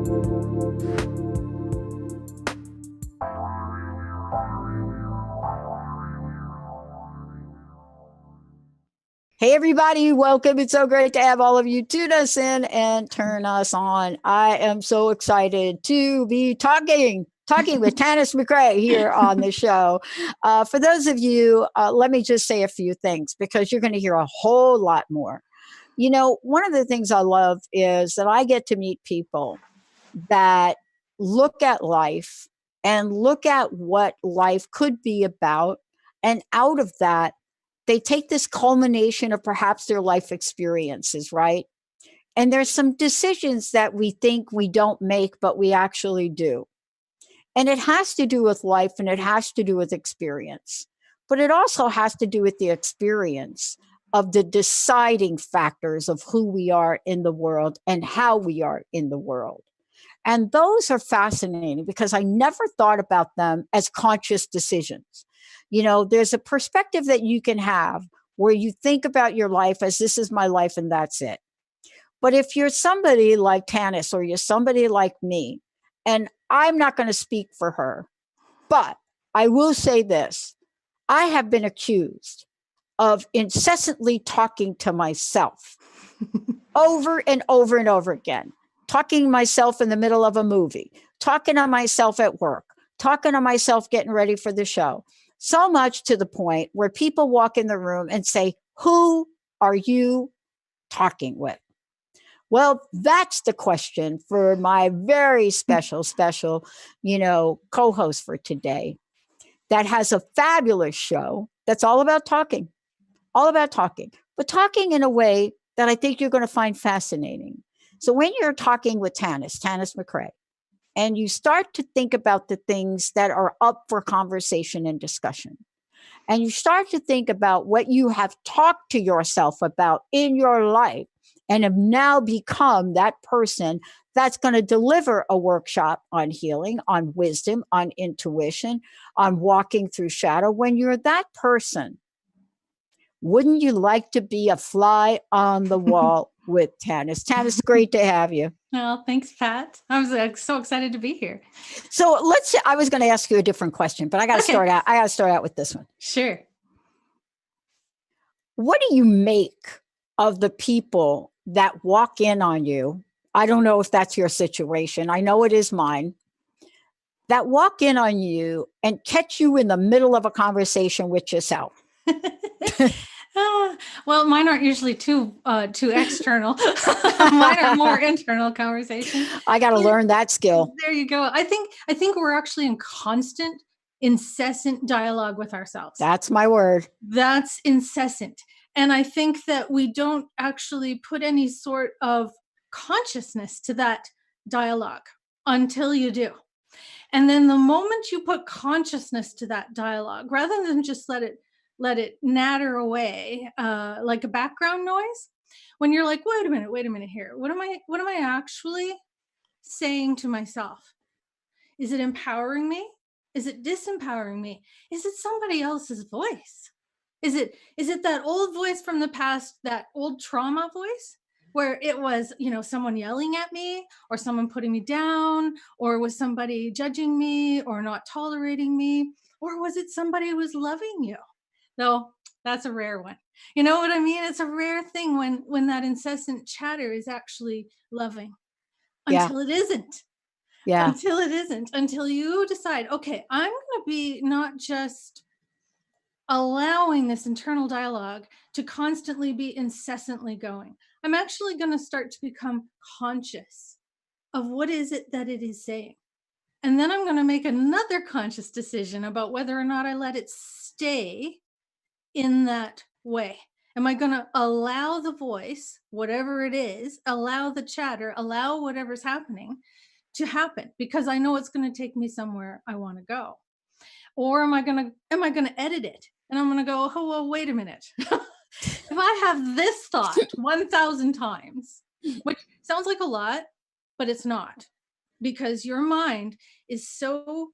Hey, everybody, welcome. It's so great to have all of you tune us in and turn us on. I am so excited to be talking with Tanis McRae here on the show. For those of you, let me just say a few things because you're going to hear a whole lot more. You know, one of the things I love is that I get to meet people that look at life and look at what life could be about. And out of that, they take this culmination of perhaps their life experiences, right? And there's some decisions that we think we don't make, but we actually do. And it has to do with life and it has to do with experience. But it also has to do with the experience of the deciding factors of who we are in the world and how we are in the world. And those are fascinating because I never thought about them as conscious decisions. You know, there's a perspective that you can have where you think about your life as this is my life and that's it. But if you're somebody like Tanis or you're somebody like me, and I'm not going to speak for her, but I will say this. I have been accused of incessantly talking to myself over and over and over again, talking to myself in the middle of a movie, talking to myself at work, talking to myself getting ready for the show. So much to the point where people walk in the room and say, "Who are you talking with?" Well, that's the question for my very special, co-host for today that has a fabulous show that's all about talking, but talking in a way that I think you're going to find fascinating. So when you're talking with Tanis McRae, and you start to think about the things that are up for conversation and discussion, and you start to think about what you have talked to yourself about in your life and have now become that person that's going to deliver a workshop on healing, on wisdom, on intuition, on walking through shadow. When you're that person, wouldn't you like to be a fly on the wall with Tanis? Tanis, great to have you. Well, thanks, Pat. I was so excited to be here. So I was going to ask you a different question, but I got to start out with this one. Sure. What do you make of the people that walk in on you? I don't know if that's your situation. I know it is mine. That walk in on you and catch you in the middle of a conversation with yourself. Well, mine aren't usually too external. Mine are more internal conversations. I got to learn that skill. There you go. I think we're actually in constant, incessant dialogue with ourselves. That's my word. That's incessant. And I think that we don't actually put any sort of consciousness to that dialogue until you do. And then the moment you put consciousness to that dialogue, rather than just let it natter away like a background noise, when you're like, wait a minute here, what am I actually saying to myself? Is it empowering me? Is it disempowering me? Is it somebody else's voice? Is it that old voice from the past, that old trauma voice where it was, someone yelling at me or someone putting me down, or was somebody judging me or not tolerating me, or was it somebody who was loving you? Though that's a rare one. You know what I mean? It's a rare thing when that incessant chatter is actually loving until it isn't. Yeah. Until it isn't, until you decide, okay, I'm going to be not just allowing this internal dialogue to constantly be incessantly going. I'm actually going to start to become conscious of what is it that it is saying. And then I'm going to make another conscious decision about whether or not I let it stay in that way. Am I going to allow the voice, whatever it is, allow the chatter, allow whatever's happening to happen, because I know it's going to take me somewhere I want to go? Or am I going to edit it? And I'm going to go, oh, well, wait a minute. If I have this thought 1,000 times, which sounds like a lot, but it's not, because your mind is so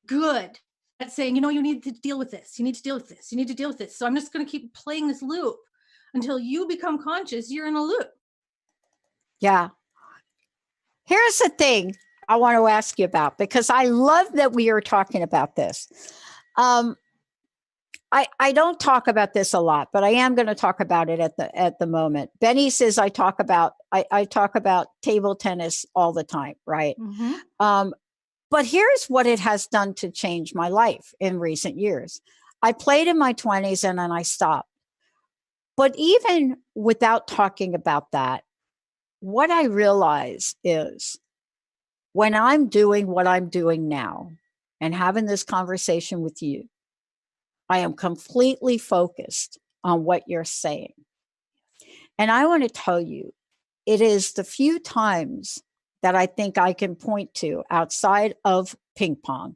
good at saying, you need to deal with this. You need to deal with this. You need to deal with this. So I'm just going to keep playing this loop until you become conscious. You're in a loop. Yeah. Here's the thing I want to ask you about, because I love that we are talking about this. Um, I don't talk about this a lot, but I am going to talk about it at the moment. Benny says I talk about table tennis all the time, right? Mm-hmm. But here's what it has done to change my life in recent years. I played in my 20s and then I stopped. But even without talking about that, what I realize is when I'm doing what I'm doing now and having this conversation with you, I am completely focused on what you're saying. And I want to tell you, it is the few times that I think I can point to outside of ping pong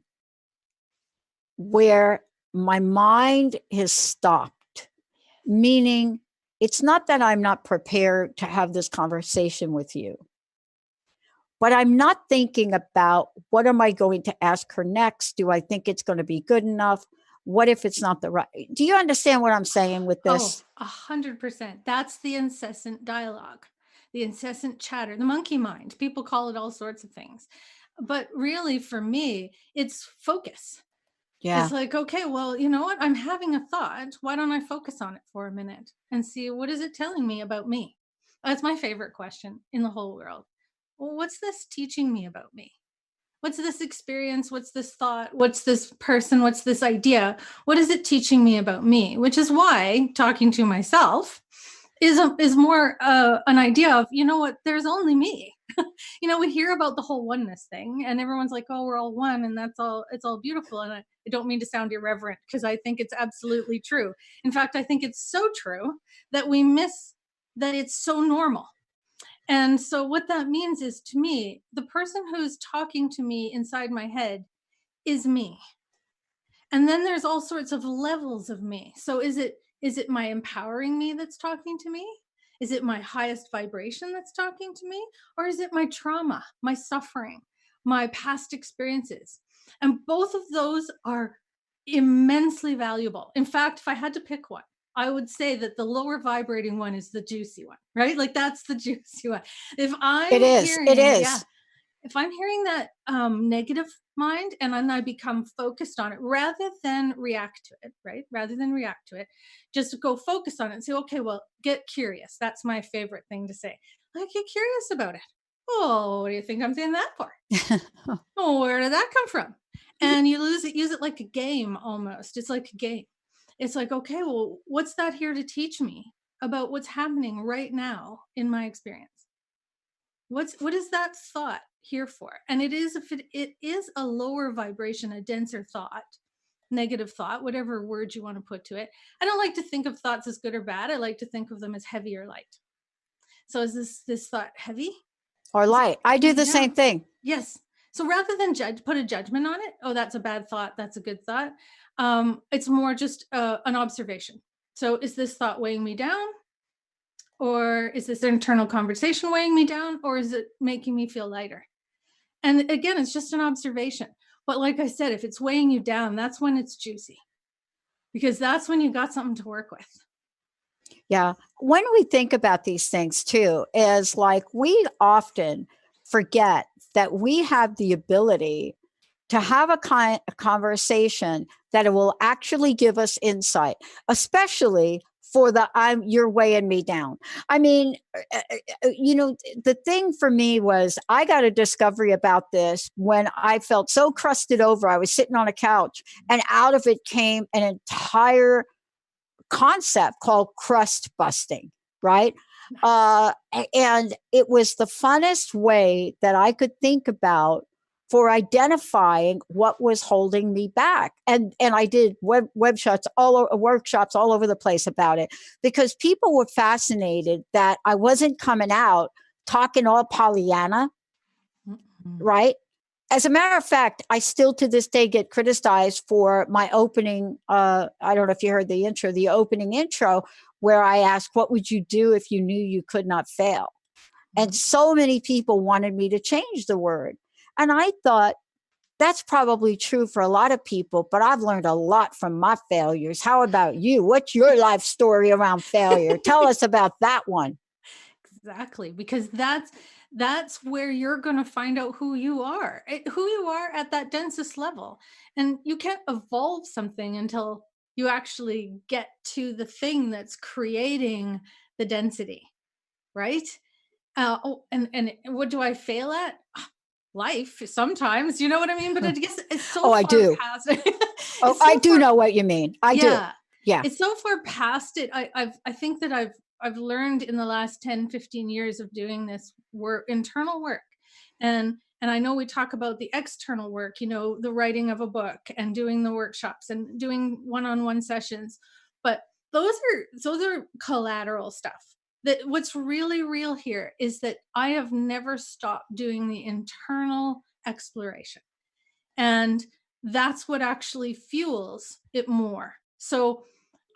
where my mind has stopped, meaning it's not that I'm not prepared to have this conversation with you, but I'm not thinking about what am I going to ask her next? Do I think it's going to be good enough? What if it's not the right? Do you understand what I'm saying with this? 100%. That's the incessant dialogue, the incessant chatter, the monkey mind. People call it all sorts of things. But really, for me, it's focus. Yeah. It's like, okay, well, you know what? I'm having a thought. Why don't I focus on it for a minute and see what is it telling me about me? That's my favorite question in the whole world. Well, what's this teaching me about me? What's this experience? What's this thought? What's this person? What's this idea? What is it teaching me about me? Which is why talking to myself is more an idea of, you know what, there's only me. We hear about the whole oneness thing and everyone's like, oh, we're all one and that's all, it's all beautiful. And I don't mean to sound irreverent because I think it's absolutely true. In fact, I think it's so true that we miss that it's so normal. And so what that means is, to me, the person who's talking to me inside my head is me. And then there's all sorts of levels of me. So is it my empowering me that's talking to me? Is it my highest vibration that's talking to me? Or is it my trauma, my suffering, my past experiences? And both of those are immensely valuable. In fact, if I had to pick one, I would say that the lower vibrating one is the juicy one, right? Like that's the juicy one. If I'm It is. hearing, It is. yeah, if I'm hearing that negative mind and then I become focused on it rather than react to it, right? Rather than react to it, just go focus on it and say, okay, well, get curious. That's my favorite thing to say. Like, get curious about it. Oh, what do you think I'm saying that for? Oh, where did that come from? And you use it like a game almost. It's like a game. It's like, okay, well, what's that here to teach me about what's happening right now in my experience? What is that thought here for? And it is, if it is a lower vibration, a denser thought, negative thought, whatever word you want to put to it. I don't like to think of thoughts as good or bad. I like to think of them as heavy or light. So is this thought heavy or light? I do the same thing. Yes. So rather than put a judgment on it, oh, that's a bad thought, that's a good thought. It's more just an observation. So is this thought weighing me down? Or is this internal conversation weighing me down? Or is it making me feel lighter? And again, it's just an observation. But like I said, if it's weighing you down, that's when it's juicy. Because that's when you got something to work with. Yeah. When we think about these things too, is like we often forget that we have the ability to have a conversation that it will actually give us insight, especially for the you're weighing me down. I mean, the thing for me was I got a discovery about this when I felt so crusted over. I was sitting on a couch and out of it came an entire concept called crust busting, right? And it was the funnest way that I could think about for identifying what was holding me back. And I did workshops all over the place about it because people were fascinated that I wasn't coming out talking all Pollyanna, right? As a matter of fact, I still to this day get criticized for my opening. I don't know if you heard the opening intro, where I asked, what would you do if you knew you could not fail? And so many people wanted me to change the word. And I thought, that's probably true for a lot of people, but I've learned a lot from my failures. How about you? What's your life story around failure? Tell us about that one. Exactly, because that's where you're going to find out who you are, who you are at that densest level. And you can't evolve something until you actually get to the thing that's creating the density, right? Oh, and what do I fail at? Life sometimes, you know what I mean? But I guess it's so Oh, I far do. past. Oh, It's I so do far. know what you mean. I do. Yeah. Yeah. It's so far past it. I think that I've learned in the last 10, 15 years of doing this work, internal work. And I know we talk about the external work, the writing of a book and doing the workshops and doing one-on-one sessions. But those are collateral stuff. That what's really real here is that I have never stopped doing the internal exploration. And that's what actually fuels it more. So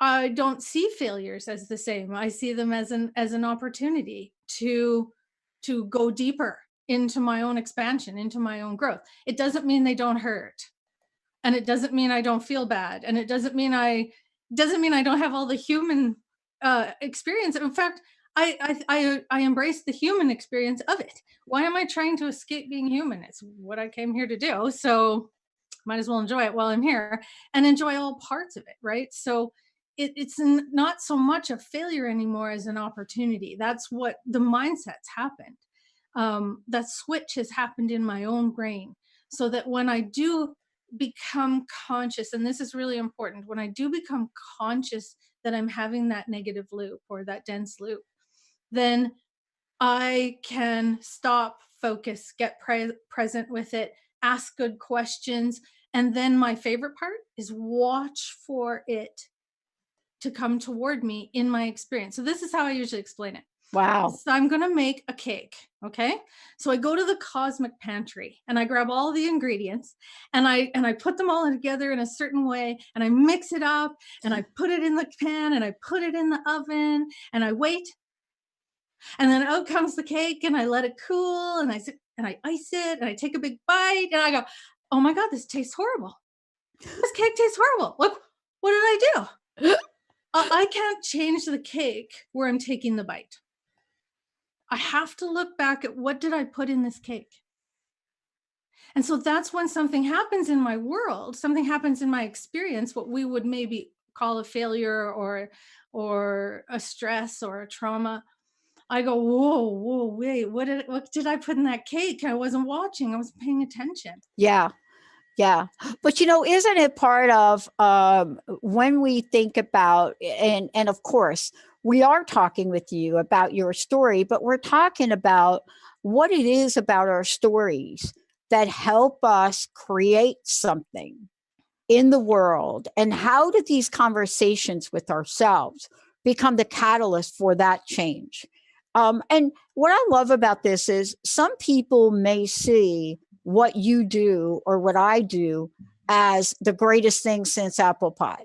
I don't see failures as the same. I see them as an opportunity to go deeper into my own expansion, into my own growth. It doesn't mean they don't hurt. And it doesn't mean I don't feel bad. And it doesn't mean I don't have all the human experience. In fact, I embrace the human experience of it. Why am I trying to escape being human? It's what I came here to do. So might as well enjoy it while I'm here and enjoy all parts of it, right? So it's not so much a failure anymore as an opportunity. That's what the mindset's happened. That switch has happened in my own brain, so that when I do become conscious, and this is really important, when I do become conscious that I'm having that negative loop or that dense loop, then I can stop, focus, get present with it, ask good questions. And then my favorite part is watch for it to come toward me in my experience. So this is how I usually explain it. Wow. So I'm going to make a cake. Okay. So I go to the cosmic pantry and I grab all the ingredients and I put them all together in a certain way and I mix it up and I put it in the pan and I put it in the oven and I wait. And then out comes the cake and I let it cool and I sit and I ice it and I take a big bite and I go, oh my God, this tastes horrible. This cake tastes horrible. Look, what did I do? I can't change the cake where I'm taking the bite. I have to look back at what did I put in this cake? And so that's when something happens in my world, something happens in my experience, what we would maybe call a failure or a stress or a trauma. I go, whoa, wait, what did I put in that cake? I wasn't watching, I wasn't paying attention. Yeah. Yeah. But isn't it part of when we think about, and of course, we are talking with you about your story, but we're talking about what it is about our stories that help us create something in the world. And how do these conversations with ourselves become the catalyst for that change? And what I love about this is some people may see what you do or what I do as the greatest thing since apple pie.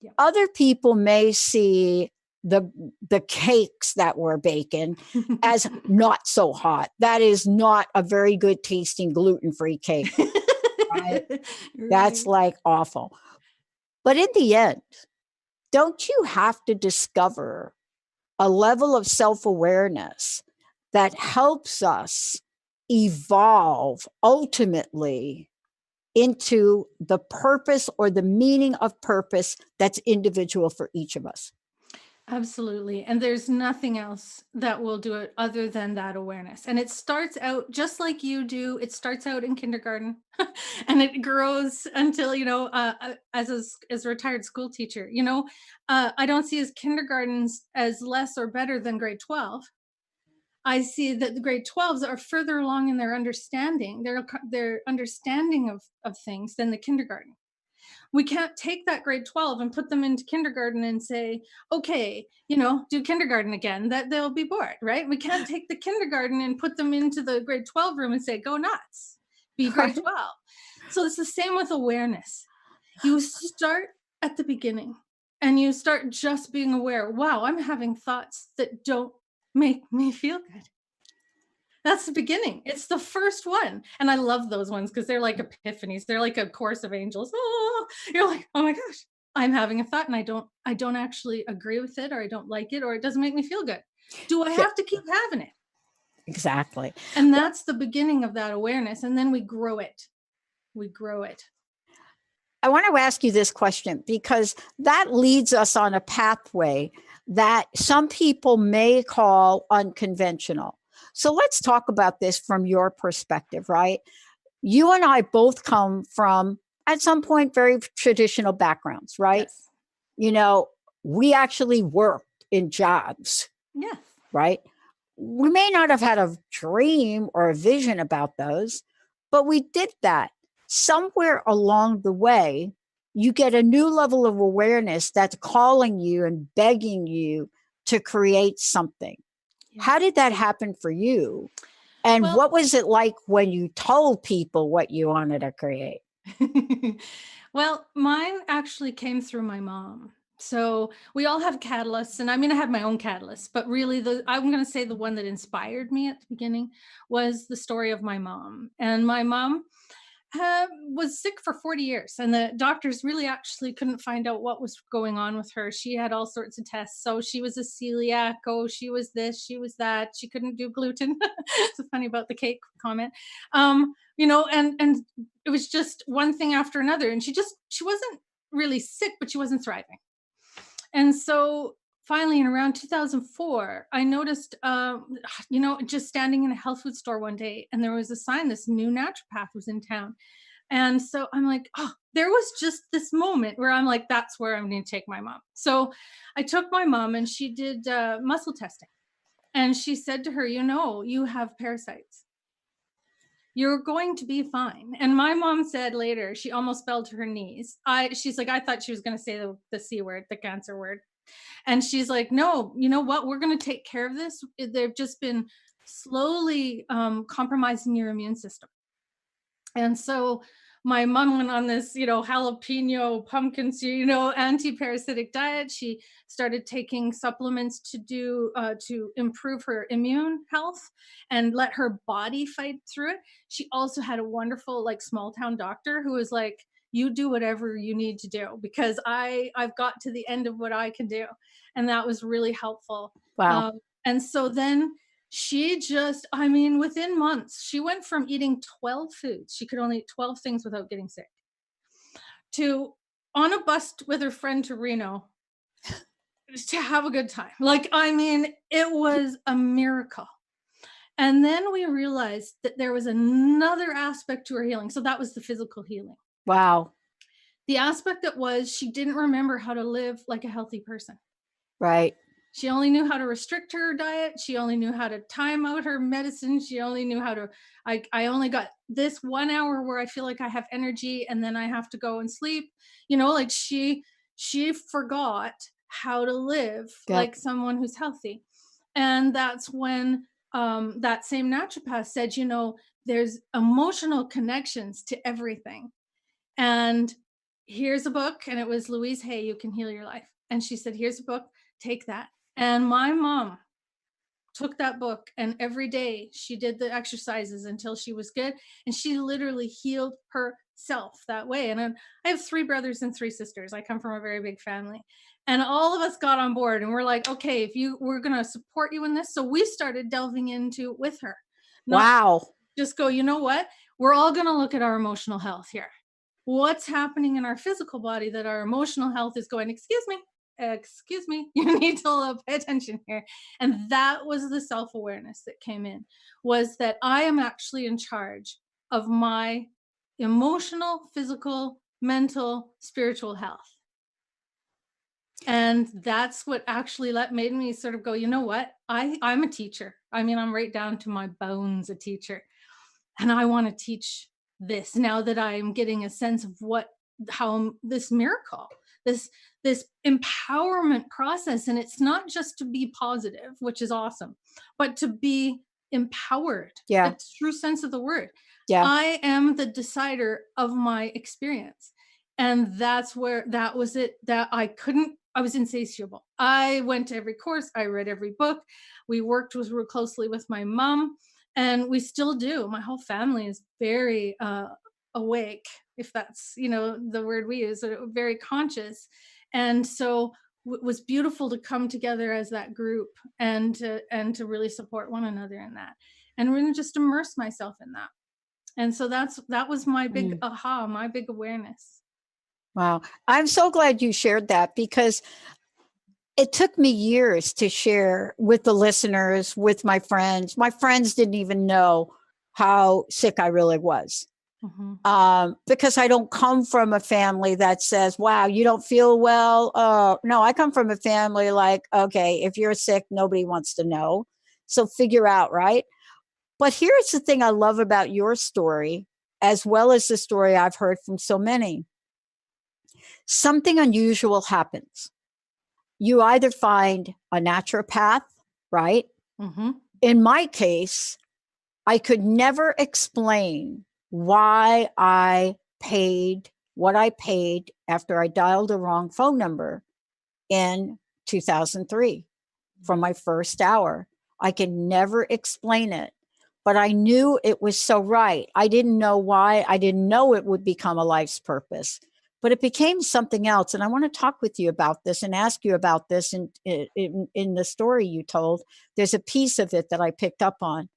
Yeah. Other people may see the cakes that we're baking as not so hot. That is not a very good tasting gluten-free cake. Right? Right. That's like awful. But in the end, don't you have to discover a level of self-awareness that helps us evolve ultimately into the purpose or the meaning of purpose that's individual for each of us? Absolutely. And there's nothing else that will do it other than that awareness. And it starts out just like you do. It starts out in kindergarten and it grows until, as a retired school teacher, I don't see as kindergartens as less or better than grade 12. I see that the grade 12s are further along in their understanding, their understanding of things than the kindergarten. We can't take that grade 12 and put them into kindergarten and say, okay, do kindergarten again, that they'll be bored, right? We can't take the kindergarten and put them into the grade 12 room and say, go nuts, be grade 12. So it's the same with awareness. You start at the beginning and you start just being aware. Wow, I'm having thoughts that don't make me feel good. That's the beginning. It's the first one. And I love those ones because they're like epiphanies. They're like a chorus of angels. Oh, you're like, oh my gosh, I'm having a thought and I don't actually agree with it or I don't like it or it doesn't make me feel good. Do I have to keep having it? Exactly. And that's the beginning of that awareness. And then we grow it. We grow it. I want to ask you this question because that leads us on a pathway that some people may call unconventional. So let's talk about this from your perspective, right? You and I both come from, at some point, very traditional backgrounds, right? Yes. You know, we actually worked in jobs, Yes. right? We may not have had a dream or a vision about those, but we did that. Somewhere along the way, you get a new level of awareness that's calling you and begging you to create something. Yeah. How did that happen for you? And Well, what was it like when you told people what you wanted to create? well, mine actually came through my mom. So we all have catalysts, and I mean, I have my own catalyst, but really, I'm going to say the one that inspired me at the beginning was the story of my mom. And my mom was sick for 40 years, and the doctors really actually couldn't find out what was going on with her. She had all sorts of tests. So she was a celiac. Oh, she was this, she was that. She couldn't do gluten. It's funny about the cake comment. And it was just one thing after another. And she wasn't really sick, but she wasn't thriving. And so finally, in around 2004, I noticed, just standing in a health food store one day, and there was a sign this new naturopath was in town. And so I'm like, oh, there was just this moment where I'm like, that's where I'm going to take my mom. So I took my mom, and she did muscle testing. And she said to her, you have parasites. You're going to be fine. And my mom said later, she almost fell to her knees. She's like, I thought she was going to say the C word, the cancer word. And she's like, no, you know what? We're going to take care of this. They've just been slowly compromising your immune system. And so my mom went on this, jalapeno pumpkin, anti-parasitic diet. She started taking supplements to improve her immune health and let her body fight through it. She also had a wonderful, like, small town doctor who was like, you do whatever you need to do, because I've got to the end of what I can do. And that was really helpful. Wow. And so then within months, she went from eating 12 foods. She could only eat 12 things without getting sick, to on a bus with her friend to Reno to have a good time. It was a miracle. And then we realized that there was another aspect to her healing. So that was the physical healing. Wow. The aspect that was, she didn't remember how to live like a healthy person. Right. She only knew how to restrict her diet. She only knew how to time out her medicine. She only knew how to, I only got this 1 hour where I feel like I have energy, and then I have to go and sleep. She forgot how to live like someone who's healthy. And that's when that same naturopath said, there's emotional connections to everything. And here's a book. And it was Louise Hay, You Can Heal Your Life. And she said, here's a book, take that. And my mom took that book, and every day she did the exercises until she was good. And she literally healed herself that way. And I have 3 brothers and 3 sisters. I come from a very big family. And all of us got on board, and we're like, okay, we're going to support you in this. So we started delving into with her. Wow. Just go, you know what? We're all going to look at our emotional health here. What's happening in our physical body that our emotional health is going, excuse me, you need to pay attention here. And that was the self-awareness that came in, was that I am actually in charge of my emotional, physical, mental, spiritual health. And that's what actually made me sort of go, you know what? I'm a teacher. I'm right down to my bones a teacher. And I want to teach this now that I'm getting a sense of how this miracle, this empowerment process. And it's not just to be positive, which is awesome, but to be empowered. Yeah. The true sense of the word. Yeah. I am the decider of my experience. And that was it, that I was insatiable. I went to every course. I read every book. We worked real closely with my mom, and we still do. My whole family is very awake, if that's the word we use, very conscious. And so was beautiful to come together as that group and to really support one another in that, and really just immerse myself in that. And so that was my big aha, my big awareness. Wow. I'm so glad you shared that, because it took me years to share with the listeners, with my friends. My friends didn't even know how sick I really was. Because I don't come from a family that says, wow, you don't feel well. No, I come from a family like, okay, if you're sick, nobody wants to know. So figure out, right? But here's the thing I love about your story, as well as the story I've heard from so many. Something unusual happens. You either find a naturopath, right? In my case, I could never explain why I paid what I paid after I dialed the wrong phone number in 2003 for my first hour. I can never explain it, but I knew it was so right. I didn't know why. I didn't know it would become a life's purpose, but it became something else. And I want to talk with you about this and ask you about this. In the story you told, there's a piece of it that I picked up on.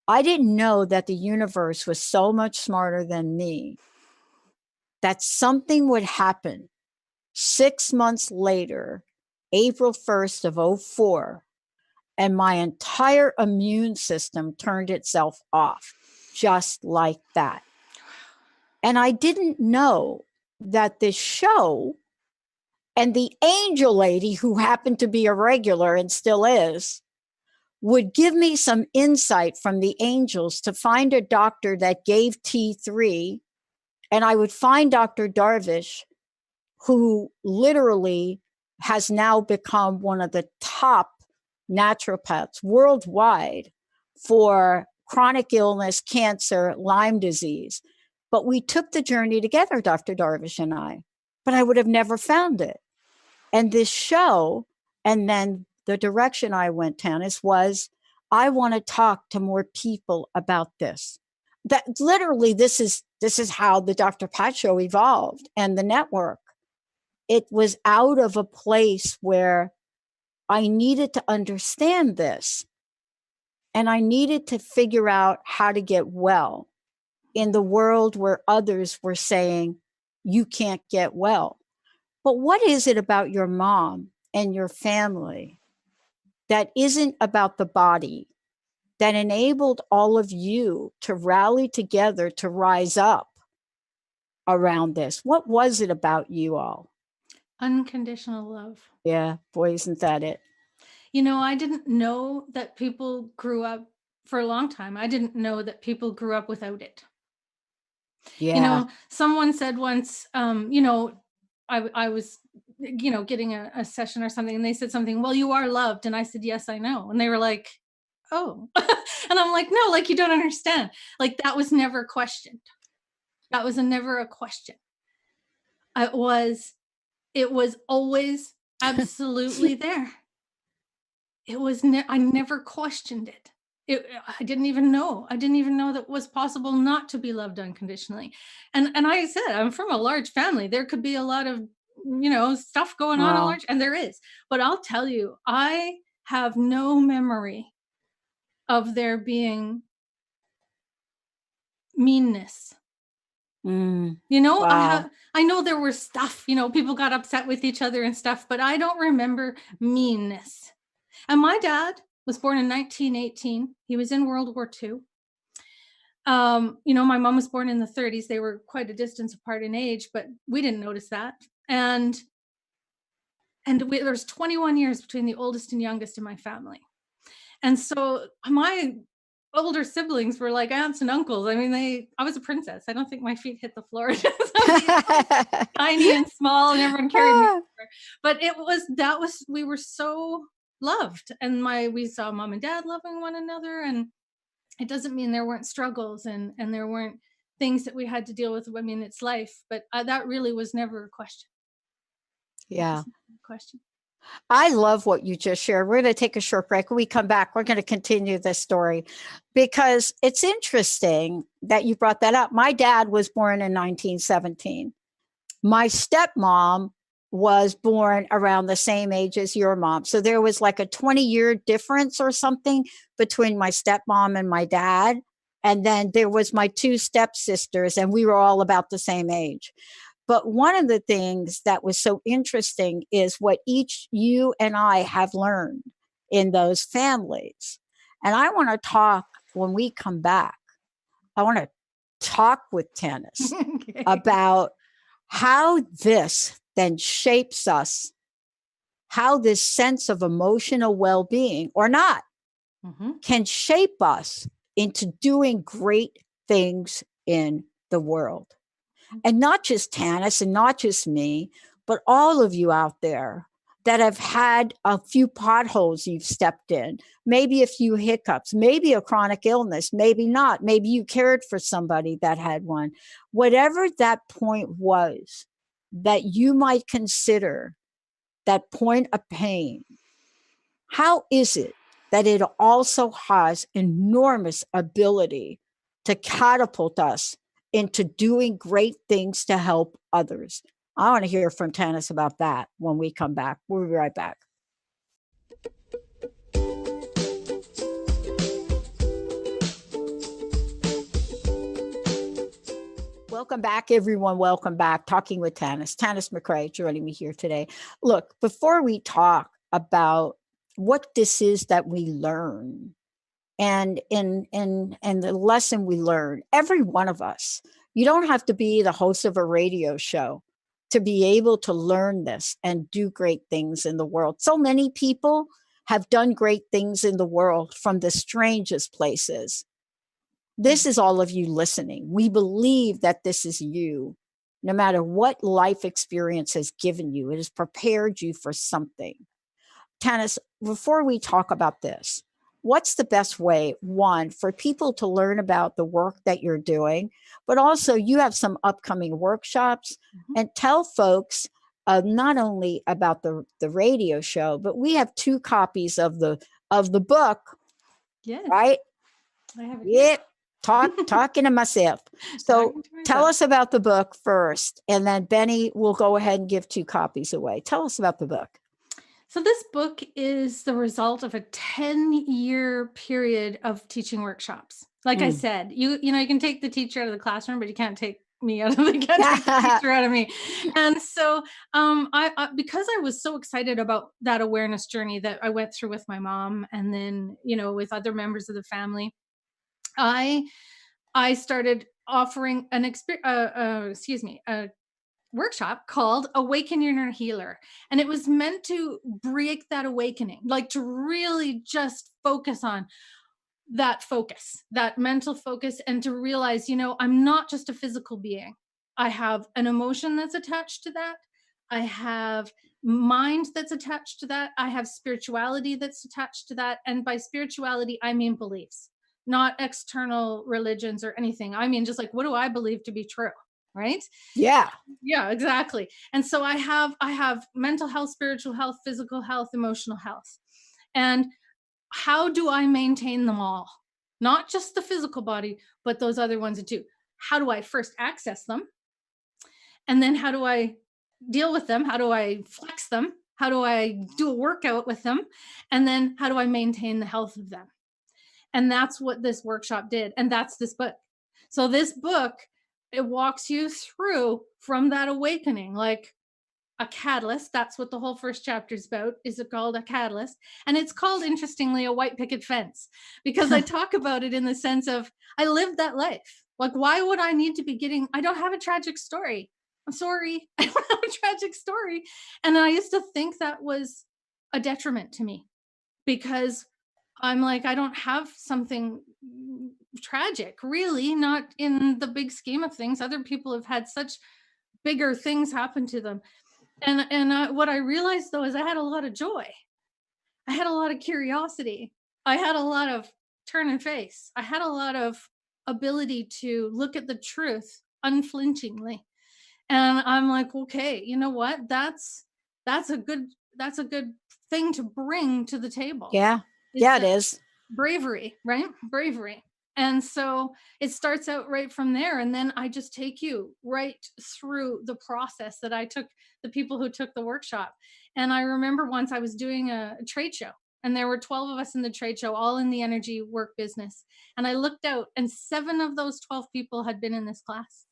I didn't know that the universe was so much smarter than me, that something would happen 6 months later, April 1st of 2004, and my entire immune system turned itself off just like that. And I didn't know that this show and the angel lady, who happened to be a regular and still is, would give me some insight from the angels to find a doctor that gave T3. And I would find Dr. Darvish, who literally has now become one of the top naturopaths worldwide for chronic illness, cancer, Lyme disease. But we took the journey together, Dr. Darvish and I, but I would have never found it. And this show, and then the direction I went, Tanis, was I want to talk to more people about this. That literally, this is how the Dr. Pat Show evolved, and the network. It was out of a place where I needed to understand this, and I needed to figure out how to get well in the world where others were saying, you can't get well. But what is it about your mom and your family that isn't about the body, that enabled all of you to rally together to rise up around this? What was it about you all? Unconditional love. Yeah, boy, isn't that it? You know, I didn't know that people grew up for a long time. I didn't know that people grew up without it. Yeah. You know, someone said once, you know, I was, you know, getting a session or something, and they said something, well, you are loved. And I said, yes, I know. And they were like, oh. And I'm like, no, like, you don't understand. Like, that was never questioned. That was never a question. It was always absolutely there. It was, I never questioned it. I didn't even know that it was possible not to be loved unconditionally. And I said, I'm from a large family. There could be a lot of, you know, stuff going on in large, and there is. But I'll tell you, I have no memory of there being meanness. You know, Wow. I know there was stuff, you know, people got upset with each other and stuff, but I don't remember meanness. And my dad was born in 1918. He was in World War II. You know, my mom was born in the 30s. They were quite a distance apart in age, but we didn't notice that. And there's 21 years between the oldest and youngest in my family. And so my older siblings were like aunts and uncles. I mean, I was a princess. I don't think my feet hit the floor. Tiny and small, and everyone carried me over. But we were so loved. And we saw mom and dad loving one another. And it doesn't mean there weren't struggles and there weren't things that we had to deal with. I mean, it's life, but that really was never a question. Yeah. Question. I love what you just shared. We're going to take a short break. When we come back, we're going to continue this story, because it's interesting that you brought that up. My dad was born in 1917. My stepmom was born around the same age as your mom. So there was like a 20-year difference or something between my stepmom and my dad. And then there was my two stepsisters, and we were all about the same age. But one of the things that was so interesting is what each you and I have learned in those families. And I want to talk when we come back. I want to talk with Tanis Okay. about how this then shapes us, how this sense of emotional well being or not can shape us into doing great things in the world. And not just Tanis and not just me, but all of you out there that have had a few potholes you've stepped in, maybe a few hiccups, maybe a chronic illness, maybe not. Maybe you cared for somebody that had one. Whatever that point was that you might consider that point of pain, how is it that it also has enormous ability to catapult us into doing great things to help others? I want to hear from Tanis about that when we come back. We'll be right back. Welcome back, everyone. Welcome back. Talking with Tanis. Tanis McRae joining me here today. Look, before we talk about what this is that we learn and the lesson we learn, every one of us, you don't have to be the host of a radio show to be able to learn this and do great things in the world. So many people have done great things in the world from the strangest places. This is all of you listening. We believe that this is you. No matter what life experience has given you, it has prepared you for something. Tanis, before we talk about this, what's the best way, one, for people to learn about the work that you're doing, but also you have some upcoming workshops, and tell folks not only about the radio show, but we have 2 copies of the book. Yes. Right? I have it. Yep. Talking to myself. So tell us about the book first, and then Benny will go ahead and give 2 copies away. Tell us about the book. So this book is the result of a 10-year period of teaching workshops. Like I said, you can take the teacher out of the classroom, but you can't take me out of the teacher out of me. And so I because I was so excited about that awareness journey that I went through with my mom, and then, with other members of the family, I started offering a workshop called Awaken Your Inner Healer. And it was meant to break that awakening, like to really just focus on that mental focus, and to realize, I'm not just a physical being. I have an emotion that's attached to that. I have mind that's attached to that. I have spirituality that's attached to that. And by spirituality, I mean beliefs, not external religions or anything. I mean, just like, what do I believe to be true? Right? Yeah. Yeah, exactly. And so I have mental health, spiritual health, physical health, emotional health. And how do I maintain them all? Not just the physical body, but those other ones too. How do I first access them? And then how do I deal with them? How do I flex them? How do I do a workout with them? And then how do I maintain the health of them? And that's what this workshop did. And that's this book. So this book, it walks you through from that awakening, like a catalyst. That's what the whole first chapter is about. Is it called a catalyst? And it's called, interestingly, a white picket fence, because I talk about it in the sense of, I lived that life. Like, why would I need to be I don't have a tragic story. I'm sorry. I don't have a tragic story. And I used to think that was a detriment to me, because I'm like, I don't have something tragic, really, not in the big scheme of things. Other people have had such bigger things happen to them. And what I realized, though, is I had a lot of joy. I had a lot of curiosity. I had a lot of turn and face. I had a lot of ability to look at the truth unflinchingly. And I'm like, okay, you know what? That's a good thing to bring to the table. Yeah. Yeah, it is. Bravery, right? Bravery. And so it starts out right from there. And then I just take you right through the process that I took the people who took the workshop. And I remember once I was doing a trade show, and there were 12 of us in the trade show, all in the energy work business. And I looked out, and 7 of those 12 people had been in this class.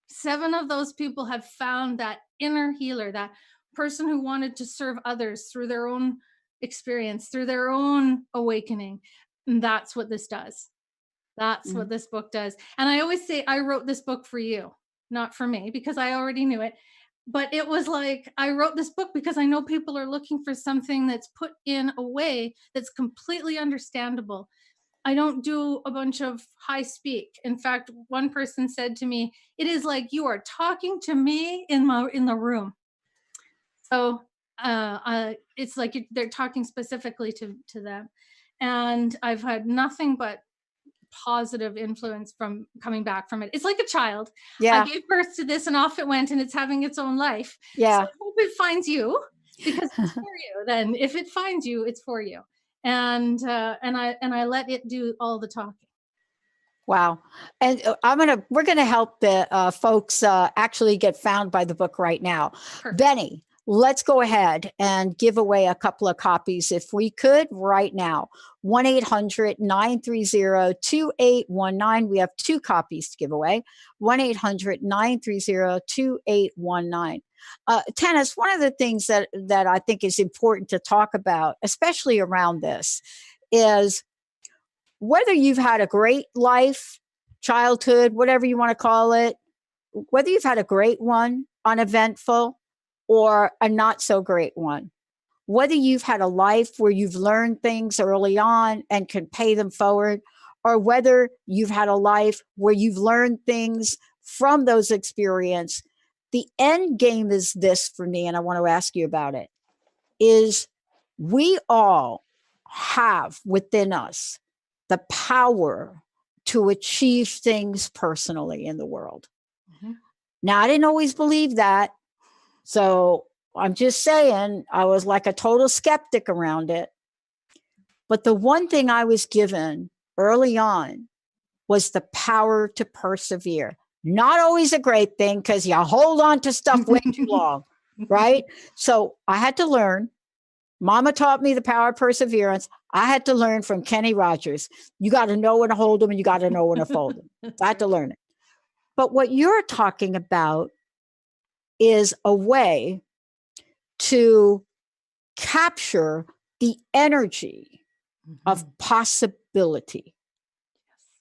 7 of those people had found that inner healer, that person who wanted to serve others through their own experience, through their own awakening. And that's what this does. That's what this book does. And I always say, I wrote this book for you, not for me, because I already knew it. But it was like, I wrote this book because I know people are looking for something that's put in a way that's completely understandable. I don't do a bunch of high speak. In fact, one person said to me, it is like you are talking to me in the room. So it's like they're talking specifically to them. And I've had nothing but positive influence from coming back from it. It's like a child. Yeah. I gave birth to this and off it went, and it's having its own life. Yeah. So I hope it finds you, because it's for you. Then if it finds you, it's for you. And I let it do all the talking. Wow. And we're going to help the folks actually get found by the book right now. Perfect. Benny, let's go ahead and give away a couple of copies if we could right now. 1-800-930-2819. We have 2 copies to give away. 1-800-930-2819. Tanis, one of the things that I think is important to talk about, especially around this, is whether you've had a great life, childhood, whatever you want to call it, whether you've had a great one, uneventful, or a not so great one, whether you've had a life where you've learned things early on and can pay them forward, or whether you've had a life where you've learned things from those experiences, the end game is this for me, and I want to ask you about it, is we all have within us the power to achieve things personally in the world. Mm-hmm. Now, I didn't always believe that. So I'm just saying, I was like a total skeptic around it. But the one thing I was given early on was the power to persevere. Not always a great thing, because you hold on to stuff way too long, right? So I had to learn. Mama taught me the power of perseverance. I had to learn from Kenny Rogers. You got to know when to hold them and you got to know when to fold them. I had to learn it. But what you're talking about is a way to capture the energy of possibility.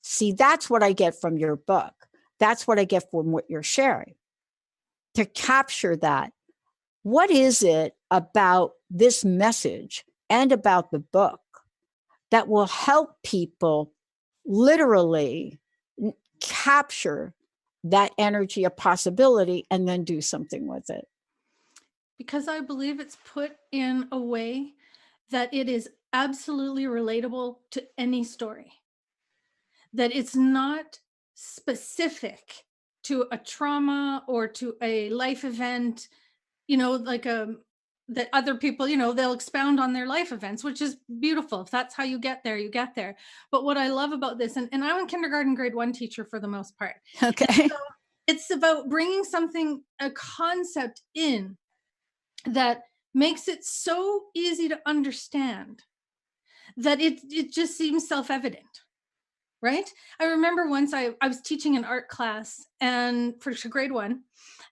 See, that's what I get from your book. That's what I get from what you're sharing. To capture that, what is it about this message and about the book that will help people literally capture that energy of possibility and then do something with it? Because I believe it's put in a way that it is absolutely relatable to any story. That it's not specific to a trauma or to a life event, like that other people, they'll expound on their life events, which is beautiful. If that's how you get there, you get there. But what I love about this, and I'm a kindergarten grade 1 teacher for the most part. Okay. So it's about bringing a concept in that makes it so easy to understand that it just seems self-evident. Right? I remember once I was teaching an art class and for grade 1,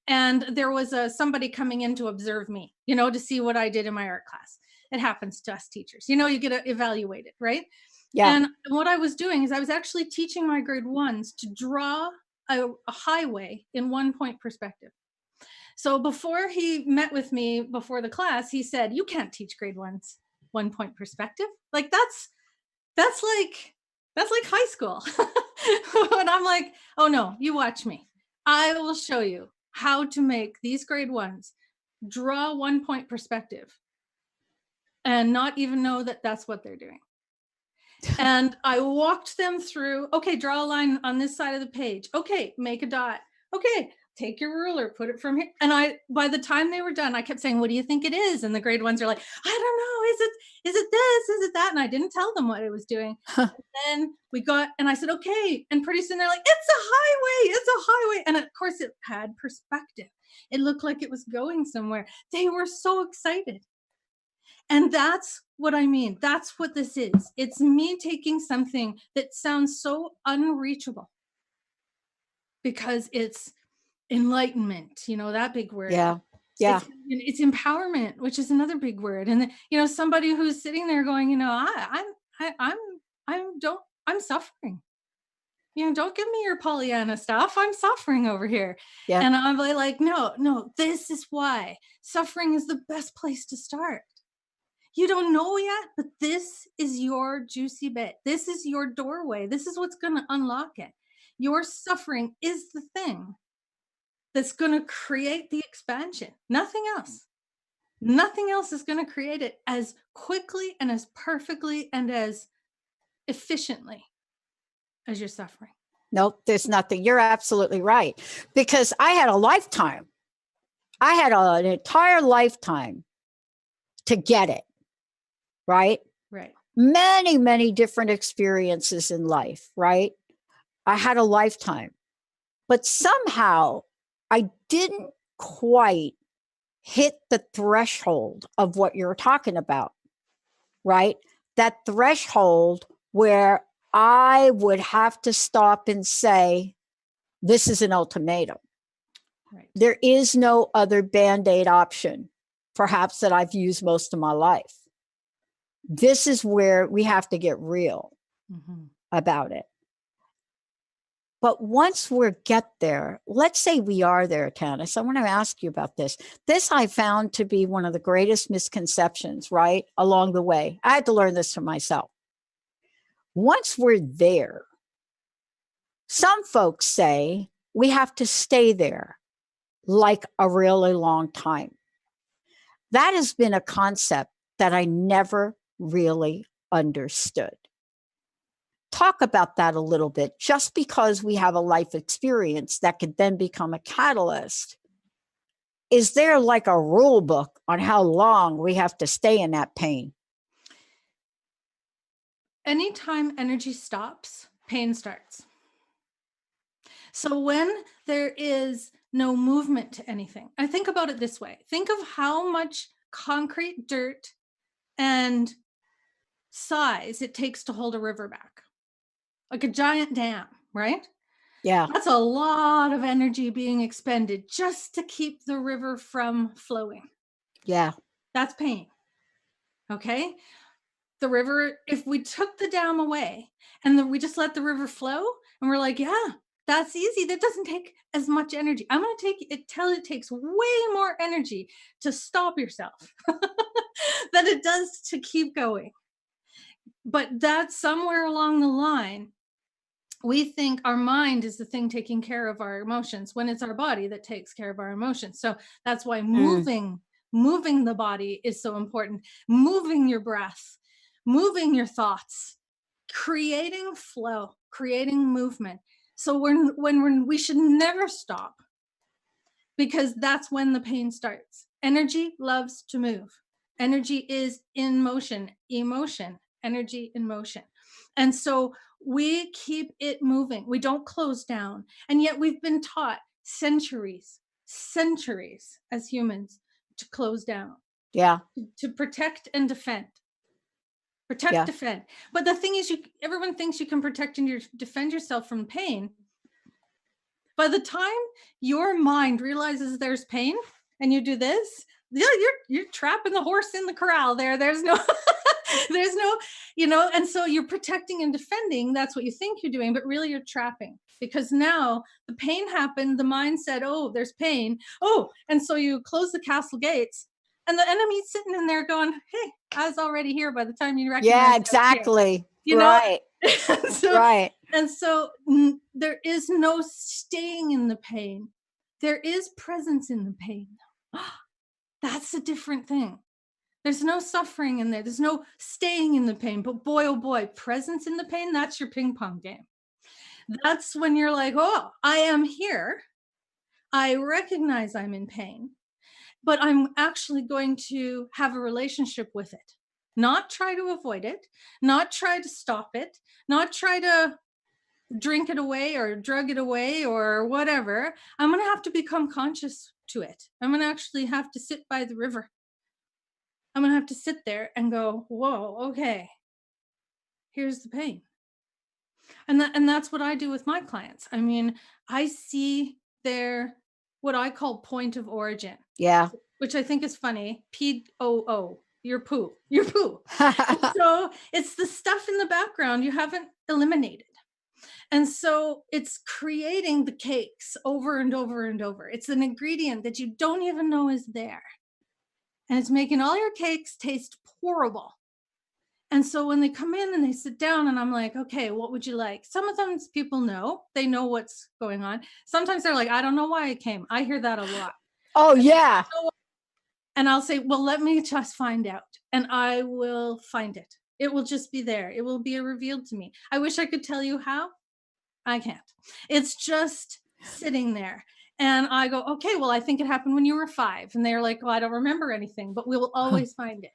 and there was somebody coming in to observe me, to see what I did in my art class. It happens to us teachers, you get evaluated, right? Yeah. And what I was doing is I was actually teaching my grade 1s to draw a highway in 1-point perspective. So before he met with me before the class, he said, "You can't teach grade 1s 1-point perspective. Like that's like high school." And I'm like, "Oh no, you watch me. I will show you how to make these grade 1s draw 1-point perspective and not even know that that's what they're doing." And I walked them through, okay, draw a line on this side of the page. Okay, make a dot. Okay, take your ruler, put it from here. And by the time they were done, I kept saying, what do you think it is? And the grade ones are like, I don't know. Is it this? Is it that? And I didn't tell them what it was doing. Then and I said, okay. And pretty soon they're like, it's a highway. It's a highway. And of course it had perspective. It looked like it was going somewhere. They were so excited. And that's what I mean. That's what this is. It's me taking something that sounds so unreachable because it's enlightenment, that big word. Yeah. Yeah. It's empowerment, which is another big word. And somebody who's sitting there going, I'm suffering. Don't give me your Pollyanna stuff. I'm suffering over here. Yeah. And I'm like, no, this is why suffering is the best place to start. You don't know yet, but this is your juicy bit. This is your doorway. This is what's going to unlock it. Your suffering is the thing that's going to create the expansion. Nothing else. Nothing else is going to create it as quickly and as perfectly and as efficiently as your suffering. Nope, there's nothing. You're absolutely right. Because I had a lifetime. I had an entire lifetime to get it. Right? Right. Many, many different experiences in life, right? I had a lifetime. But somehow I didn't quite hit the threshold of what you're talking about, right? That threshold where I would have to stop and say, this is an ultimatum. Right. There is no other Band-Aid option, perhaps, that I've used most of my life. This is where we have to get real about it. But once we get there, let's say we are there, Tanis, I want to ask you about this. This I found to be one of the greatest misconceptions, right, along the way. I had to learn this for myself. Once we're there, some folks say we have to stay there like a really long time. That has been a concept that I never really understood. Talk about that a little bit. Just because we have a life experience that could then become a catalyst, is there like a rule book on how long we have to stay in that pain? Anytime energy stops, pain starts. So when there is no movement to anything, I think about it this way. Think of how much concrete, dirt, and size it takes to hold a river back. Like a giant dam, right? Yeah. That's a lot of energy being expended just to keep the river from flowing. Yeah. That's pain. Okay? The river, if we took the dam away and we just let the river flow and we're like, yeah, that's easy. That doesn't take as much energy. I'm going to take it till it takes way more energy to stop yourself than it does to keep going. But that's somewhere along the line, we think our mind is the thing taking care of our emotions when it's our body that takes care of our emotions. So that's why moving the body is so important. Moving your breath, moving your thoughts, creating flow, creating movement. So we should never stop, because that's when the pain starts. Energy loves to move. Energy is in motion, emotion, energy in motion. And so we keep it moving. We don't close down. And yet we've been taught centuries as humans to close down. Yeah. To protect and defend. Defend. But the thing is, everyone thinks you can protect and defend yourself from pain. By the time your mind realizes there's pain and you do this, yeah, you're trapping the horse in the corral there. There's no and so you're protecting and defending. That's what you think you're doing, but really you're trapping, because now the pain happened. The mind said, oh, there's pain. Oh, and so you close the castle gates and the enemy's sitting in there going, hey, I was already here by the time you recognize. Yeah, exactly. Right. Right. And so there is no staying in the pain. There is presence in the pain. That's a different thing. There's no suffering in there. There's no staying in the pain. But boy, oh boy, presence in the pain, that's your ping pong game. That's when you're like, oh, I am here. I recognize I'm in pain, but I'm actually going to have a relationship with it, not try to avoid it, not try to stop it, not try to drink it away or drug it away or whatever. I'm going to have to become conscious to it. I'm going to actually have to sit by the river. I'm going to have to sit there and go, whoa, okay, here's the pain. And that's what I do with my clients. I mean, I see their what I call point of origin. Yeah. Which I think is funny. POO, your poo, your poo. So it's the stuff in the background you haven't eliminated. And so it's creating the cakes over and over and over. It's an ingredient that you don't even know is there. And it's making all your cakes taste horrible. And so when they come in and they sit down and I'm like, okay, what would you like? Some of them people know, they know what's going on. Sometimes they're like, I don't know why I came. I hear that a lot. Oh, yeah. And I'll say, well, let me just find out. And I will find it. It will just be there. It will be revealed to me. I wish I could tell you how. I can't. It's just sitting there. And I go, okay, well, I think it happened when you were 5. And they're like, well, I don't remember anything, but we will always find it.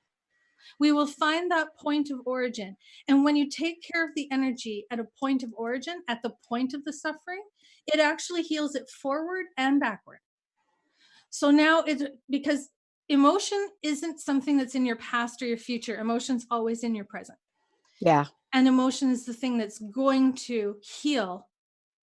We will find that point of origin. And when you take care of the energy at a point of origin, at the point of the suffering, it actually heals it forward and backward. So now it's because emotion isn't something that's in your past or your future. Emotion's always in your present. Yeah. And emotion is the thing that's going to heal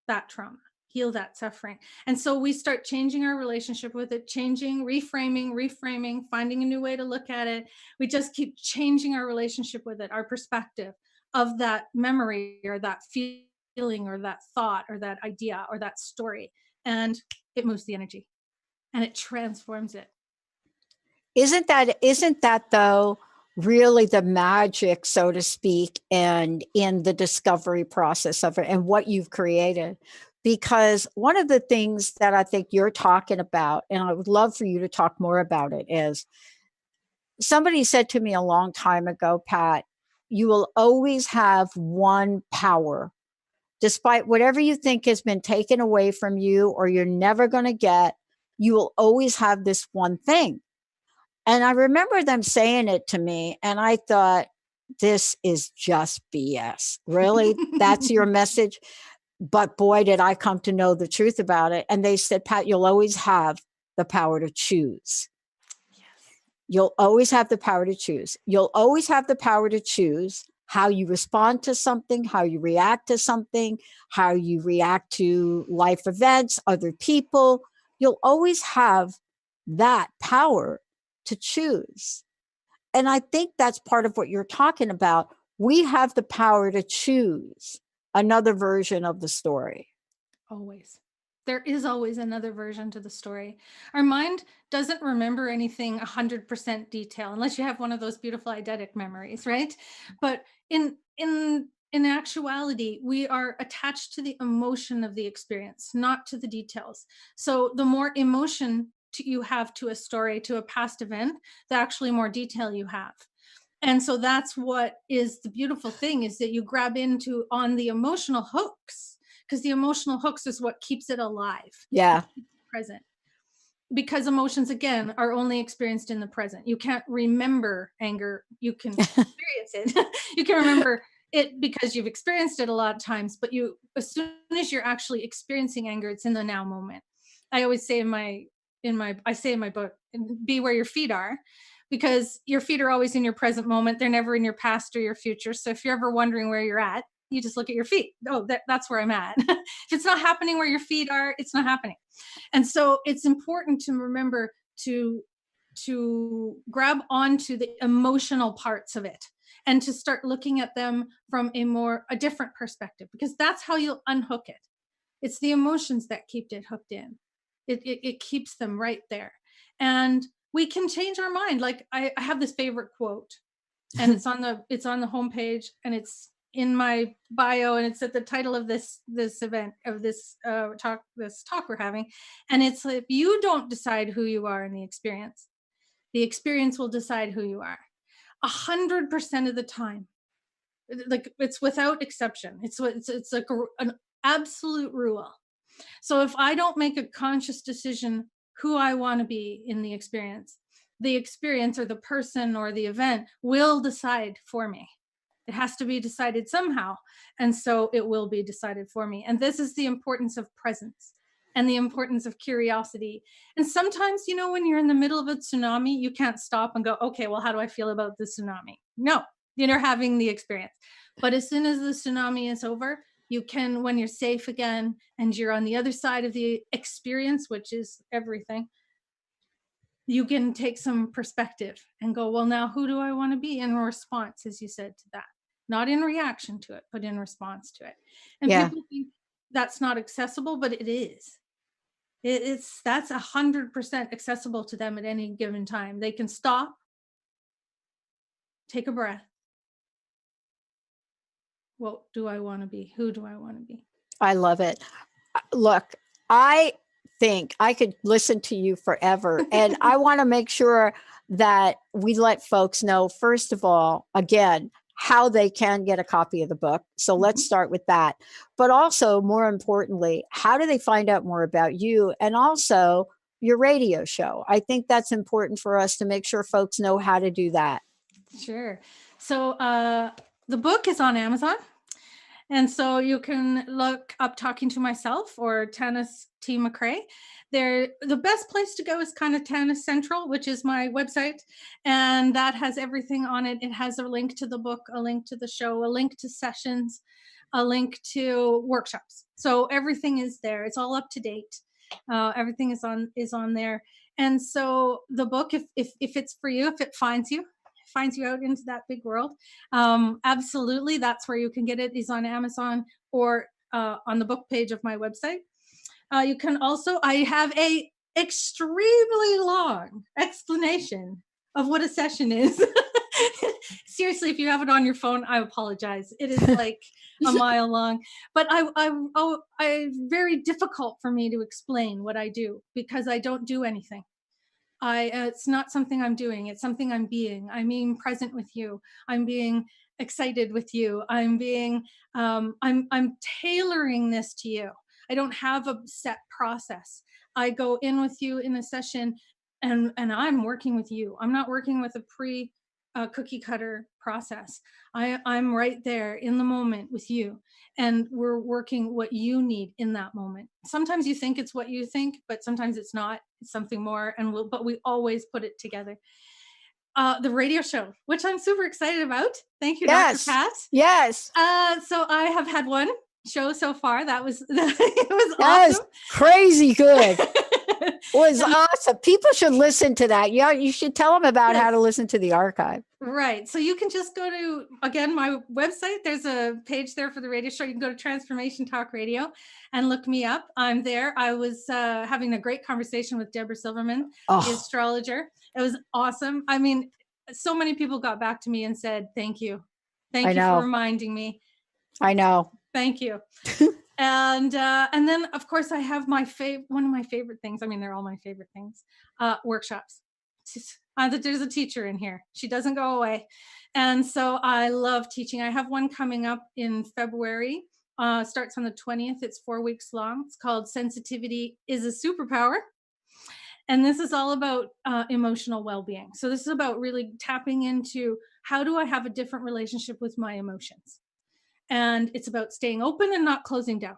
that trauma, heal that suffering. And so we start changing our relationship with it, changing, reframing, finding a new way to look at it. We just keep changing our relationship with it, our perspective of that memory or that feeling or that thought or that idea or that story. And it moves the energy and it transforms it. Isn't that though really the magic, so to speak, and in the discovery process of it and what you've created? Because one of the things that I think you're talking about, and I would love for you to talk more about it, is somebody said to me a long time ago, Pat, you will always have one power, despite whatever you think has been taken away from you or you're never going to get, you will always have this one thing. And I remember them saying it to me, and I thought, this is just BS. Really? That's your message? But boy, did I come to know the truth about it. And they said, Pat, you'll always have the power to choose. Yes. You'll always have the power to choose. You'll always have the power to choose how you respond to something, how you react to something, how you react to life events, other people. You'll always have that power to choose. And I think that's part of what you're talking about. We have the power to choose another version of the story. Always. There is always another version to the story. Our mind doesn't remember anything 100% detail unless you have one of those beautiful eidetic memories, right? But in actuality, we are attached to the emotion of the experience, not to the details. So the more emotion you have to a story, to a past event, the actually more detail you have. And so that's what is the beautiful thing, is that you grab into on the emotional hooks, because the emotional hooks is what keeps it alive. Yeah. Present. Because emotions, again, are only experienced in the present. You can't remember anger. You can experience it. You can remember it because you've experienced it a lot of times, but as soon as you're actually experiencing anger, it's in the now moment. I always say in my book, be where your feet are, because your feet are always in your present moment. They're never in your past or your future. So if you're ever wondering where you're at, you just look at your feet. Oh, that's where I'm at. If it's not happening where your feet are, it's not happening. And so it's important to remember to grab onto the emotional parts of it and to start looking at them from a different perspective, because that's how you'll unhook it. It's the emotions that keep it hooked in. It keeps them right there. And we can change our mind. Like I have this favorite quote, and it's on the homepage, and it's in my bio, and it's at the title of this event, of this talk we're having. And it's, if you don't decide who you are in the experience will decide who you are 100% of the time. Like, it's without exception. It's like an absolute rule. So if I don't make a conscious decision who I want to be in the experience or the person or the event will decide for me. It has to be decided somehow. And so it will be decided for me. And this is the importance of presence and the importance of curiosity. And sometimes, when you're in the middle of a tsunami, you can't stop and go, okay, well, how do I feel about the tsunami? No, you're having the experience. But as soon as the tsunami is over, you can, when you're safe again and you're on the other side of the experience, which is everything, you can take some perspective and go, well, now who do I want to be in response, as you said, to that? Not in reaction to it, but in response to it. And people think that's not accessible, but it is. That's 100% accessible to them at any given time. They can stop, take a breath. What do I want to be? Who do I want to be? I love it. Look, I think I could listen to you forever. And I want to make sure that we let folks know, first of all, again, how they can get a copy of the book. So let's start with that. But also, more importantly, how do they find out more about you and also your radio show? I think that's important for us to make sure folks know how to do that. Sure. So the book is on Amazon. And so you can look up Talking to Myself or Tanis McRae. The best place to go is kind of Tanis Central, which is my website. And that has everything on it. It has a link to the book, a link to the show, a link to sessions, a link to workshops. So everything is there. It's all up to date. Everything is on there. And so the book, if it's for you, if it finds you out into that big world, absolutely, that's where you can get it, is on Amazon or on the book page of my website. You can also, I have a extremely long explanation of what a session is. Seriously, if you have it on your phone, I apologize. It is like a mile long, but it's very difficult for me to explain what I do because I don't do anything. It's not something I'm doing. It's something I'm being. I'm being present with you. I'm being excited with you. I'm tailoring this to you. I don't have a set process. I go in with you in a session and I'm working with you. I'm not working with a cookie cutter process. I'm right there in the moment with you, and we're working what you need in that moment. Sometimes you think it's what you think, but sometimes it's not. It's something more, but we always put it together. The radio show, which I'm super excited about. Thank you, Dr. Pat. Yes. So I have had one show so far. It was awesome. Crazy good. It was awesome. People should listen to that. Yeah, you should tell them about how to listen to the archive. Right. So you can just go to, again, my website. There's a page there for the radio show. You can go to Transformation Talk Radio and look me up. I'm there. I was having a great conversation with Deborah Silverman, the astrologer. It was awesome. I mean, so many people got back to me and said, thank you. Thank you for reminding me. I know. Thank you. And then, of course, I have one of my favorite things. I mean, they're all my favorite things. Workshops. There's a teacher in here. She doesn't go away. And so I love teaching. I have one coming up in February. Starts on the 20th. It's 4 weeks long. It's called Sensitivity is a Superpower. And this is all about emotional well-being. So this is about really tapping into, how do I have a different relationship with my emotions? And it's about staying open and not closing down.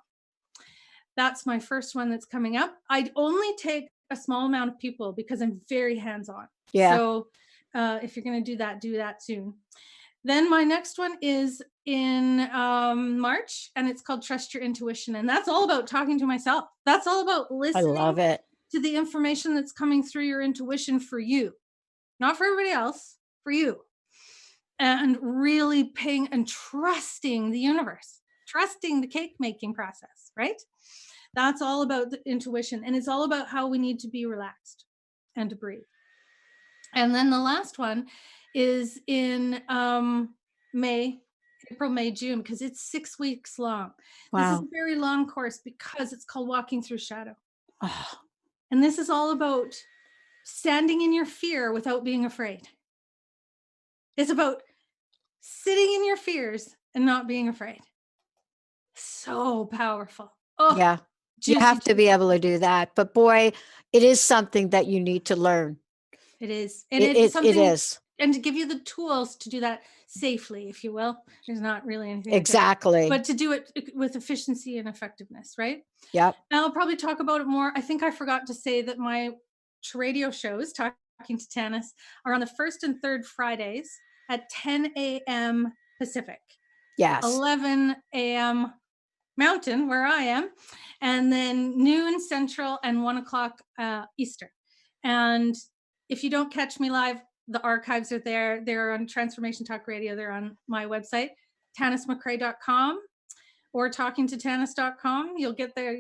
That's my first one that's coming up. I'd only take a small amount of people because I'm very hands-on. Yeah. So if you're going to do that soon. Then my next one is in March, and it's called Trust Your Intuition. And that's all about talking to myself. That's all about listening. I love it. To the information that's coming through your intuition for you, not for everybody else, for you. And really paying and trusting the universe, trusting the cake making process, right? That's all about the intuition. And it's all about how we need to be relaxed and to breathe. And then the last one is in April, May, June, because it's 6 weeks long. Wow. This is a very long course because it's called Walking Through Shadow. Oh. And this is all about standing in your fear without being afraid. It's about sitting in your fears and not being afraid. So powerful. Oh, yeah. You have to be able to do that. But boy, it is something that you need to learn. It is. And it's something, it is. And to give you the tools to do that safely, if you will. There's not really anything exactly, but to do it with efficiency and effectiveness, right? Yep. And I'll probably talk about it more. I think I forgot to say that my radio shows, Talking to Tanis, are on the first and third Fridays at 10 a.m. Pacific. Yes. 11 a.m. Mountain, where I am, and then noon Central and 1 o'clock Eastern. And if you don't catch me live, the archives are there. They're on Transformation Talk Radio. They're on my website, tanismcrae.com or talkingtotanis.com. You'll get there.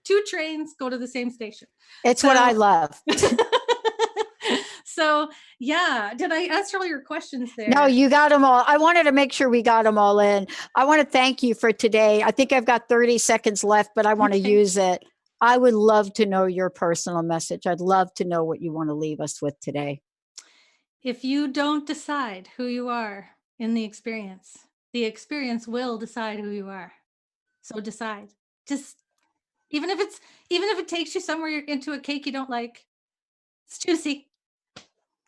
2 trains go to the same station. It's what I love. So, yeah. Did I answer all your questions there? No, you got them all. I wanted to make sure we got them all in. I want to thank you for today. I think I've got 30 seconds left, but I want to use it. I would love to know your personal message. I'd love to know what you want to leave us with today. If you don't decide who you are in the experience will decide who you are. So decide. Just even if it takes you somewhere into a cake you don't like, it's juicy.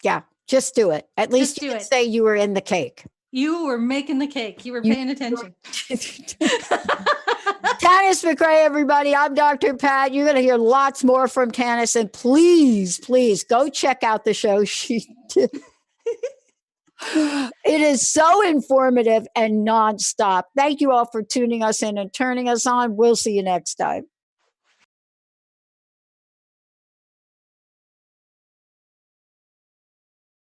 Yeah, just do it. At least you can say you were in the cake. You were making the cake. You were paying attention. Tanis McRae, everybody. I'm Dr. Pat. You're going to hear lots more from Tanis. And please, please go check out the show she did. It is so informative and nonstop. Thank you all for tuning us in and turning us on. We'll see you next time.